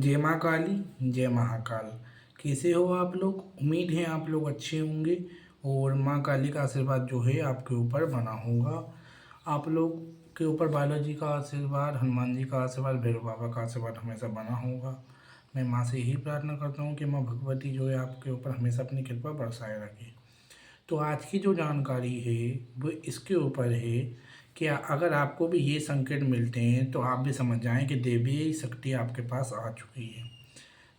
जय माँ काली, जय महाकाल। कैसे हो आप लोग? उम्मीद है आप लोग अच्छे होंगे और माँ काली का आशीर्वाद जो है आपके ऊपर बना होगा। आप लोग के ऊपर बालाजी का आशीर्वाद, हनुमान जी का आशीर्वाद, भैरव बाबा का आशीर्वाद हमेशा बना होगा। मैं माँ से यही प्रार्थना करता हूँ कि माँ भगवती जो है आपके ऊपर हमेशा अपनी कृपा बरसाए रखे। तो आज की जो जानकारी है वो इसके ऊपर है कि अगर आपको भी ये संकेत मिलते हैं तो आप भी समझ जाएं कि देवी शक्ति आपके पास आ चुकी है।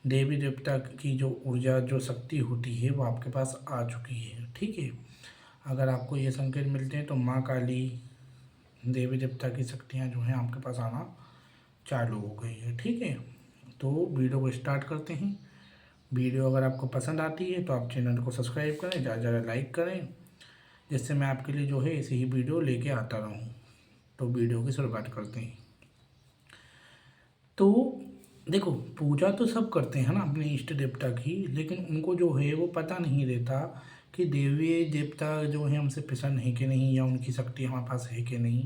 देवी देवता की जो ऊर्जा, जो शक्ति होती है वो आपके पास आ चुकी है। ठीक है, अगर आपको ये संकेत मिलते हैं तो माँ काली, देवी देवता की शक्तियाँ जो हैं आपके पास आना चालू हो गई है। ठीक है, तो वीडियो को स्टार्ट करते हैं। वीडियो अगर आपको पसंद आती है तो आप चैनल को सब्सक्राइब करें, ज़्यादा से ज़्यादा लाइक करें, जिससे मैं आपके लिए जो है ऐसे ही वीडियो लेके आता रहूं। तो वीडियो की शुरुआत करते हैं। तो देखो, पूजा तो सब करते हैं ना अपने इष्ट देवता की, लेकिन उनको जो है वो पता नहीं रहता कि देवी देवता जो है हमसे प्रसन्न है कि नहीं, या उनकी शक्ति हमारे पास है कि नहीं।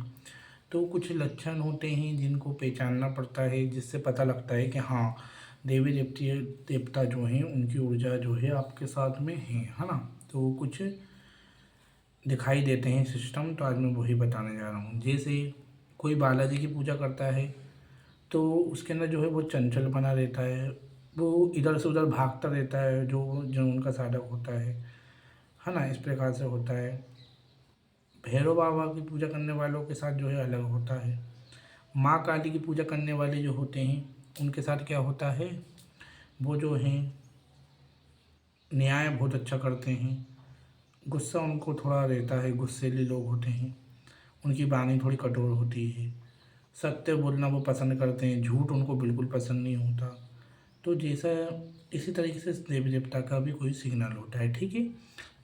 तो कुछ लक्षण होते हैं जिनको पहचानना पड़ता है, जिससे पता लगता है कि हाँ, देवी देवता जो हैं उनकी ऊर्जा जो है आपके साथ में है ना। तो कुछ दिखाई देते हैं सिस्टम, तो आज मैं वही बताने जा रहा हूँ। जैसे कोई बालाजी की पूजा करता है तो उसके अंदर जो है वो चंचल बना रहता है, वो इधर से उधर भागता रहता है, जो जो उनका साधक होता है ना। इस प्रकार से होता है। भैरव बाबा की पूजा करने वालों के साथ जो है अलग होता है। माँ काली की पूजा करने वाले जो होते हैं उनके साथ क्या होता है, वो जो हैं न्याय बहुत अच्छा करते हैं। गुस्सा उनको थोड़ा रहता है, गुस्सैले लोग होते हैं। उनकी वाणी थोड़ी कठोर होती है। सत्य बोलना वो पसंद करते हैं, झूठ उनको बिल्कुल पसंद नहीं होता। तो जैसा इसी तरीके से देवी देवता का भी कोई सिग्नल होता है। ठीक है,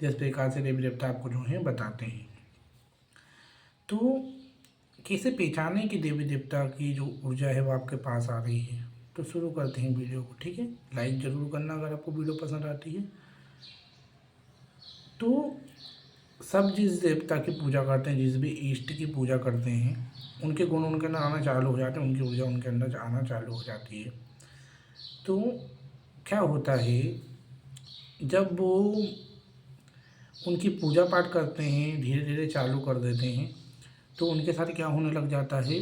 जिस प्रकार से देवी देवता आपको जो है बताते हैं। तो कैसे पहचाने कि देवी देवता की जो ऊर्जा है वो आपके पास आ रही है? तो शुरू करते हैं वीडियो को। ठीक है, लाइक ज़रूर करना अगर आपको वीडियो पसंद आती है। तो सब जिस देवता की पूजा करते हैं, जिस भी इष्ट की पूजा करते हैं, उनके गुण उनके अंदर आना चालू हो जाते हैं, उनकी ऊर्जा उनके अंदर आना चालू हो जाती है। तो क्या होता है, जब वो उनकी पूजा पाठ करते हैं, धीरे धीरे चालू कर देते हैं, तो उनके साथ क्या होने लग जाता है,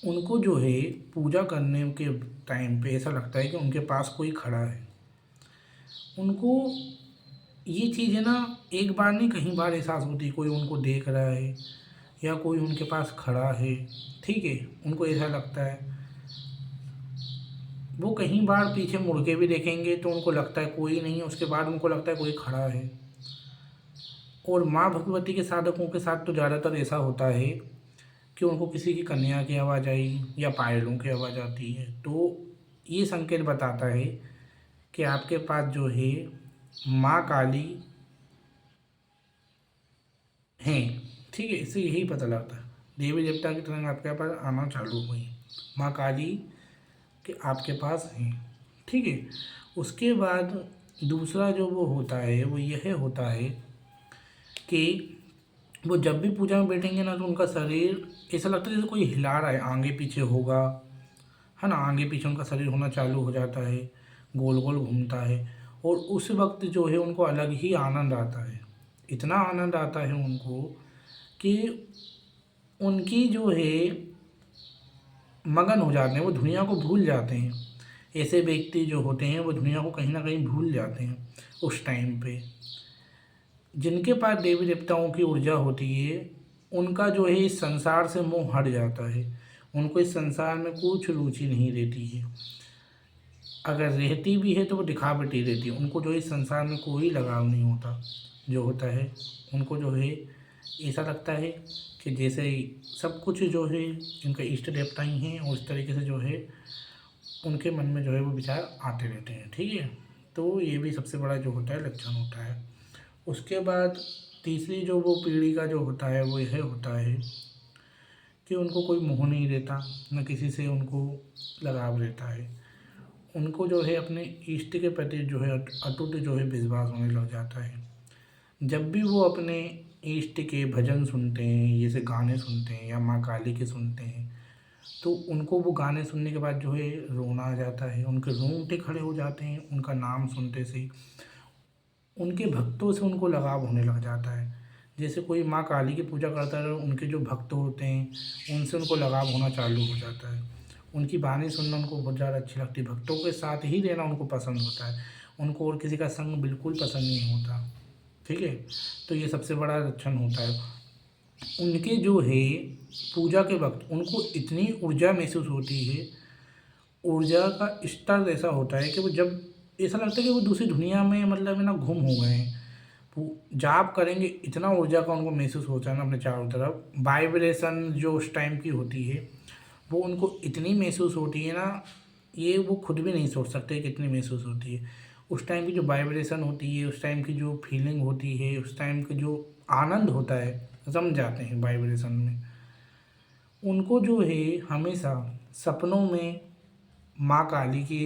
उनको जो है पूजा करने के टाइम पे ऐसा लगता है कि उनके पास कोई खड़ा है। उनको ये चीज़ है ना, एक बार नहीं कहीं बार एहसास होती है, कोई उनको देख रहा है या कोई उनके पास खड़ा है। ठीक है, उनको ऐसा लगता है। वो कहीं बार पीछे मुड़ के भी देखेंगे तो उनको लगता है कोई नहीं है, उसके बाद उनको लगता है कोई खड़ा है। और माँ भगवती के साधकों के साथ तो ज़्यादातर ऐसा होता है कि उनको किसी की कन्या की आवाज़ आई या पायलों की आवाज़ आती है, तो ये संकेत बताता है कि आपके पास जो है माँ काली हैं। ठीक है, इससे यही पता लगता है देवी देवता की तरंग आपके पास आना चालू हुई, माँ काली के आपके पास हैं। ठीक है, उसके बाद दूसरा जो वो होता है वो यह होता है कि वो जब भी पूजा में बैठेंगे ना तो उनका शरीर ऐसा लगता है जैसे कोई हिला रहा है, आगे पीछे होगा, है ना। आगे पीछे उनका शरीर होना चालू हो जाता है, गोल गोल घूमता है। और उस वक्त जो है उनको अलग ही आनंद आता है। इतना आनंद आता है उनको कि उनकी जो है मगन हो जाते हैं, वो दुनिया को भूल जाते हैं। ऐसे व्यक्ति जो होते हैं वो दुनिया को कहीं ना कहीं भूल जाते हैं उस टाइम पे। जिनके पास देवी देवताओं की ऊर्जा होती है उनका जो है इस संसार से मोह हट जाता है। उनको इस संसार में कुछ रुचि नहीं रहती है। अगर रहती भी है तो वो दिखावटी रहती है। उनको जो इस संसार में कोई लगाव नहीं होता। जो होता है उनको जो है ऐसा लगता है कि जैसे ही सब कुछ जो है इनका इष्ट देवता ही हैं, और उस तरीके से जो है उनके मन में जो है वो विचार आते रहते हैं। ठीक है, तो ये भी सबसे बड़ा जो होता है लक्षण होता है। उसके बाद तीसरी जो वो पीढ़ी का जो होता है वो यह होता है कि उनको कोई मोह नहीं रहता, न किसी से उनको लगाव रहता है। उनको जो है अपने इष्ट के प्रति जो है अटूट जो है विश्वास होने लग जाता है। जब भी वो अपने इष्ट के भजन सुनते हैं, जैसे गाने सुनते हैं या माँ काली के सुनते हैं, तो उनको वो गाने सुनने के बाद जो है रोना आ जाता है, उनके रोंगटे खड़े हो जाते हैं उनका नाम सुनते से ही। उनके भक्तों से उनको लगाव होने लग जाता है। जैसे कोई माँ काली की पूजा करता है, उनके जो भक्त होते हैं उनसे उनको लगाव होना चालू हो जाता है। उनकी वाणी सुनना उनको बहुत ज़्यादा अच्छी लगती है, भक्तों के साथ ही रहना उनको पसंद होता है, उनको और किसी का संग बिल्कुल पसंद नहीं होता। ठीक है, तो ये सबसे बड़ा लक्षण होता है। उनके जो है पूजा के वक्त उनको इतनी ऊर्जा महसूस होती है, ऊर्जा का स्तर ऐसा होता है कि वो जब ऐसा लगता है कि वो दूसरी दुनिया में मतलब है ना गुम हो गए हैं। जाप करेंगे इतना ऊर्जा का उनको महसूस होता है ना अपने चारों तरफ, वाइब्रेशन जो उस टाइम की होती है वो उनको इतनी महसूस होती है ना, ये वो खुद भी नहीं सोच सकते कितनी महसूस होती है। उस टाइम की जो वाइब्रेशन होती है, उस टाइम की जो फीलिंग होती है, उस टाइम का जो आनंद होता है, रम जाते हैं वाइब्रेशन में। उनको जो है हमेशा सपनों में माँ काली के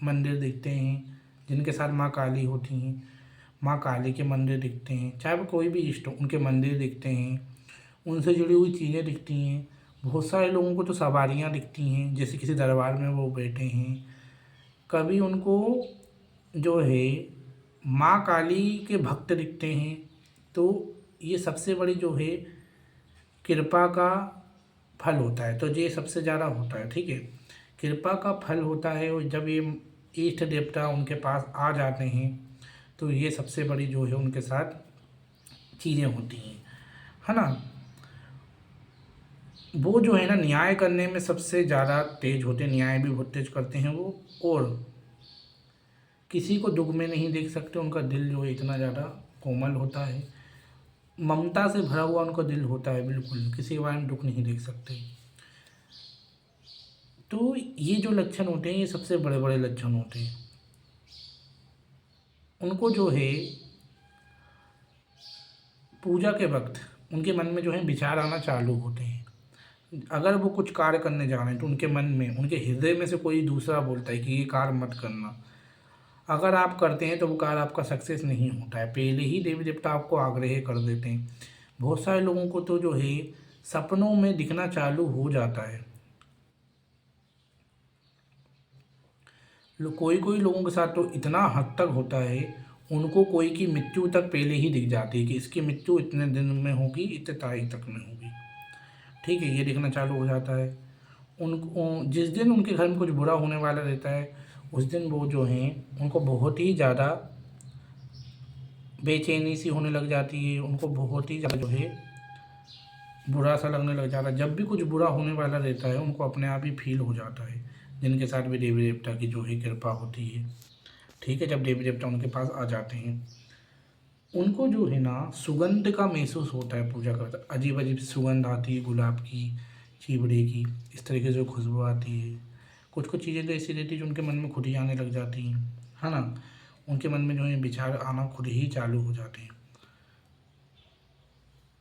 मंदिर दिखते हैं, जिनके साथ माँ काली होती हैं, माँ काली के मंदिर दिखते हैं, चाहे वो कोई भी इष्ट हो उनके मंदिर दिखते हैं, उनसे जुड़ी हुई चीज़ें दिखती हैं। बहुत सारे लोगों को तो सवारियाँ दिखती हैं, जैसे किसी दरबार में वो बैठे हैं। कभी उनको जो है माँ काली के भक्त दिखते हैं। तो ये सबसे बड़ी जो है कृपा का फल होता है, तो ये सबसे ज़्यादा होता है। ठीक है, कृपा का फल होता है, और जब ये इष्ट देवता उनके पास आ जाते हैं तो ये सबसे बड़ी जो है उनके साथ चीज़ें होती हैं, है ना। वो जो है ना न्याय करने में सबसे ज़्यादा तेज होते हैं, न्याय भी बहुत तेज करते हैं वो, और किसी को दुख में नहीं देख सकते। उनका दिल जो है इतना ज़्यादा कोमल होता है, ममता से भरा हुआ उनका दिल होता है, बिल्कुल किसी के बारे में दुख नहीं देख सकते। तो ये जो लक्षण होते हैं ये सबसे बड़े बड़े लक्षण होते हैं। उनको जो है पूजा के वक्त उनके मन में जो है विचार आना चालू होते हैं। अगर वो कुछ कार्य करने जा रहे हैं तो उनके मन में, उनके हृदय में से कोई दूसरा बोलता है कि ये कार्य मत करना। अगर आप करते हैं तो वो कार्य आपका सक्सेस नहीं होता है, पहले ही देवी देवता आपको आग्रह कर देते हैं। बहुत सारे लोगों को तो जो है सपनों में दिखना चालू हो जाता है। कोई कोई लोगों के साथ तो इतना हद तक होता है, उनको कोई की मृत्यु तक पहले ही दिख जाती है कि इसकी मृत्यु इतने दिन में होगी, इतने तारीख तक में होगी। ठीक है, ये दिखना चालू हो जाता है। उनको जिस दिन उनके घर में कुछ बुरा होने वाला रहता है उस दिन वो जो हैं उनको बहुत ही ज़्यादा बेचैनी सी होने लग जाती है, उनको बहुत ही ज़्यादा जो है बुरा सा लगने लग जाता है। जब भी कुछ बुरा होने वाला रहता है उनको अपने आप ही फील हो जाता है, जिनके साथ भी देवी देवता की जो है कृपा होती है। ठीक है, जब देवी देवता उनके पास आ जाते हैं उनको जो है ना सुगंध का महसूस होता है, पूजा करता अजीब अजीब सुगंध आती है, गुलाब की, चीवड़े की, इस तरीके से जो खुशबू आती है। कुछ कुछ चीज़ें तो ऐसी रहती है जो उनके मन में खुद ही आने लग जाती हैं, है ना। उनके मन में जो है विचार आना खुद ही चालू हो जाते हैं।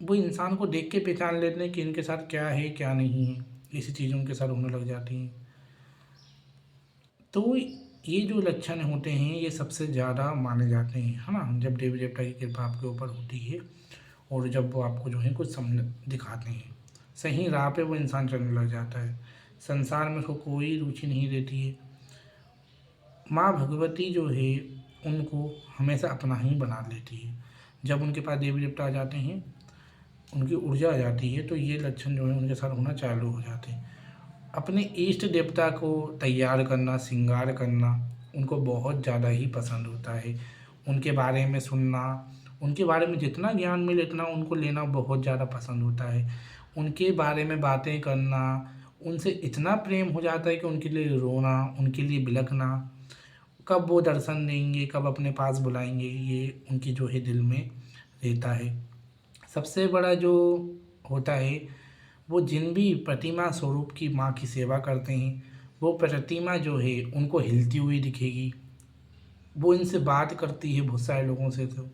वो इंसान को देख के पहचान लेते हैं कि इनके साथ क्या है क्या नहीं है, ऐसी चीज़ें उनके साथ होने लग जाती हैं। तो ये जो लक्षण होते हैं ये सबसे ज़्यादा माने जाते हैं, है ना, जब देवी देवता की कृपा आपके ऊपर होती है और जब वो आपको जो है कुछ समझ दिखाते हैं, सही राह पे वो इंसान चलने लग जाता है, संसार में उसको कोई रुचि नहीं रहती है। माँ भगवती जो है उनको हमेशा अपना ही बना लेती है। जब उनके पास देवी देवता आ जाते हैं, उनकी ऊर्जा आ जाती है, तो ये लक्षण जो है उनके साथ होना चालू हो जाते हैं। अपने इष्ट देवता को तैयार करना, श्रृंगार करना उनको बहुत ज़्यादा ही पसंद होता है। उनके बारे में सुनना, उनके बारे में जितना ज्ञान मिले इतना उनको लेना बहुत ज़्यादा पसंद होता है। उनके बारे में बातें करना, उनसे इतना प्रेम हो जाता है कि उनके लिए रोना, उनके लिए बिलखना, कब वो दर्शन देंगे, कब अपने पास बुलाएंगे, ये उनकी जो है दिल में रहता है। सबसे बड़ा जो होता है, वो जिन भी प्रतिमा स्वरूप की माँ की सेवा करते हैं वो प्रतिमा जो है उनको हिलती हुई दिखेगी। वो इनसे बात करती है बहुत सारे लोगों से, तो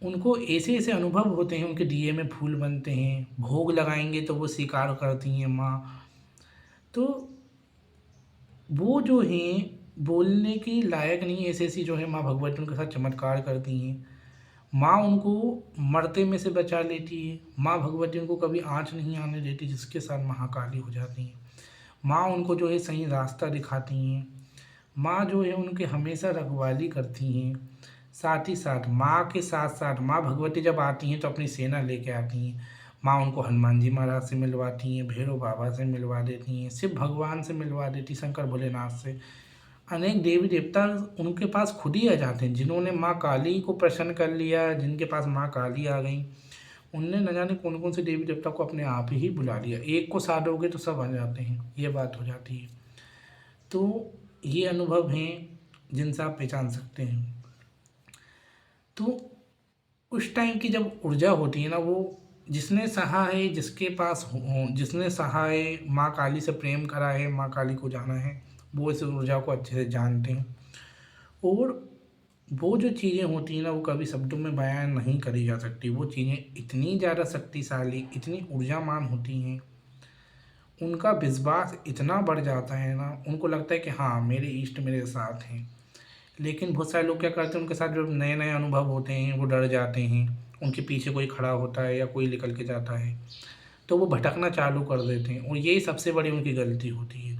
उनको ऐसे ऐसे अनुभव होते हैं, उनके दिए में फूल बनते हैं, भोग लगाएंगे तो वो स्वीकार करती हैं माँ। तो वो जो हैं बोलने की लायक नहीं, ऐसी ऐसी जो है माँ भगवती उनके साथ चमत्कार करती हैं। माँ उनको मरते में से बचा लेती है, माँ भगवती उनको कभी आँच नहीं आने देती, जिसके साथ महाकाली हो जाती हैं। माँ उनको जो है सही रास्ता दिखाती हैं। माँ जो है उनकी हमेशा रखवाली करती हैं। साथ ही साथ माँ के साथ साथ माँ भगवती जब आती हैं तो अपनी सेना लेके आती हैं। माँ उनको हनुमान जी महाराज से मिलवाती हैं, भैरव बाबा से मिलवा देती हैं, शिव भगवान से मिलवा देती, शंकर भोलेनाथ से। अनेक देवी देवता उनके पास खुद ही आ जाते हैं। जिन्होंने माँ काली को प्रसन्न कर लिया, जिनके पास माँ काली आ गई, उनने न जाने कौन कौन से देवी देवता को अपने आप ही बुला लिया। एक को साधोगे तो सब आ जाते हैं, ये बात हो जाती है। तो ये अनुभव हैं जिनसे आप पहचान सकते हैं। तो उस टाइम की जब ऊर्जा होती है ना, वो जिसने सहा है, जिसके पास जिसने सहा है, माँ काली से प्रेम करा है, माँ काली को जाना है, वो इस ऊर्जा को अच्छे से जानते हैं। और वो जो चीज़ें होती हैं ना, वो कभी शब्दों में बयान नहीं करी जा सकती। वो चीज़ें इतनी ज़्यादा शक्तिशाली, इतनी ऊर्जामान होती हैं, उनका विश्वास इतना बढ़ जाता है ना, उनको लगता है कि हाँ मेरे इष्ट मेरे साथ हैं। लेकिन बहुत सारे लोग क्या करते हैं, उनके साथ जो नए नए अनुभव होते हैं वो डर जाते हैं। उनके पीछे कोई खड़ा होता है या कोई निकल के जाता है तो वो भटकना चालू कर देते हैं, और यही सबसे बड़ी उनकी गलती होती है।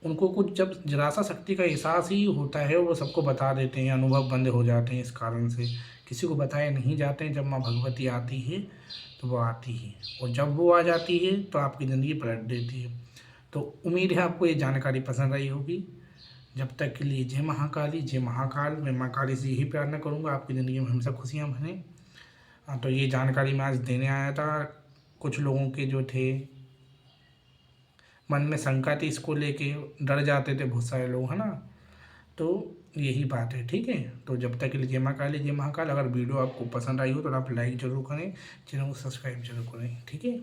उनको कुछ जब जरा सा शक्ति का एहसास ही होता है वो सबको बता देते हैं, अनुभव बंद हो जाते हैं। इस कारण से किसी को बताए नहीं जाते हैं। जब माँ भगवती आती है तो वो आती है, और जब वो आ जाती है तो आपकी ज़िंदगी पलट देती है। तो उम्मीद है आपको ये जानकारी पसंद आई होगी। जब तक के लिए जय महाकाली, जय महाकाल। मैं माँ काली से यही प्रार्थना करूँगा आपकी ज़िंदगी में हमेशा खुशियाँ भरें। हाँ, तो ये जानकारी मैं आज देने आया था। कुछ लोगों के जो थे मन में शंका थी, इसको लेके डर जाते थे बहुत सारे लोग, है ना। तो यही बात है, ठीक है। तो जब तक के लिए जय माँ काली, जय महाकाल। अगर वीडियो आपको पसंद आई हो तो आप लाइक ज़रूर करें, चैनल को सब्सक्राइब जरूर करें, ठीक है।